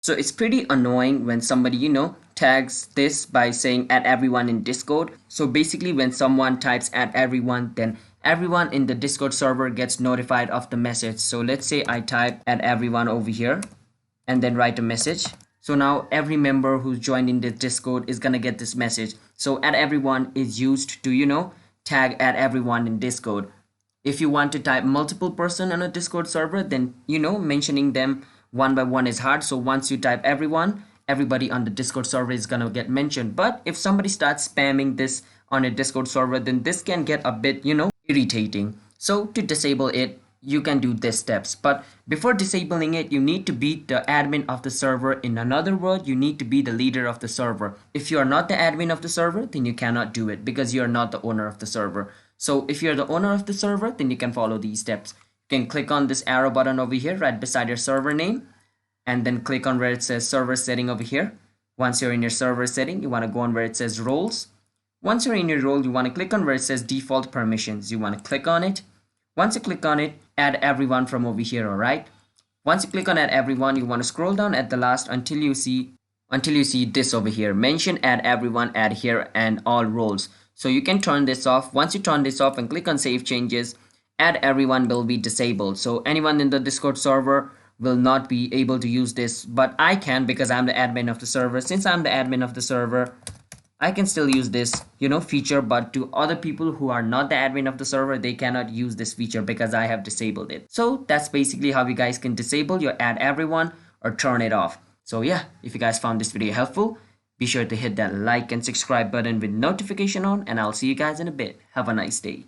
So it's pretty annoying when somebody, tags this by saying add everyone in Discord. So basically when someone types add everyone, then everyone in the Discord server gets notified of the message. So let's say I type add everyone over here and then write a message. So now every member who's joined in the Discord is gonna get this message. So add everyone is used to, tag add everyone in Discord. If you want to type multiple person on a Discord server, then mentioning them one by one is hard. So once you type everyone, everybody on the Discord server is gonna get mentioned. But if somebody starts spamming this on a Discord server, then this can get a bit irritating. So to disable it, you can do these steps. But before disabling it, you need to be the admin of the server. In another word, you need to be the leader of the server. If you are not the admin of the server, then you cannot do it because you are not the owner of the server. So if you're the owner of the server, then you can follow these steps. You can click on this arrow button over here right beside your server name, and then click on where it says server setting over here. Once you're in your server setting, you want to go on where it says roles. Once you're in your role, you want to click on where it says default permissions. You want to click on it. Once you click on it, add everyone from over here, all right? Once you click on add everyone, you want to scroll down at the last until you see this over here. Mention add everyone, add here, and all roles. So you can turn this off. Once you turn this off and click on save changes, add everyone will be disabled. So anyone in the Discord server will not be able to use this, but I can because I'm the admin of the server. Since I'm the admin of the server, I can still use this, feature, but to other people who are not the admin of the server, they cannot use this feature because I have disabled it. So that's basically how you guys can disable your add everyone or turn it off. So yeah, if you guys found this video helpful, be sure to hit that like and subscribe button with notification on, and I'll see you guys in a bit. Have a nice day.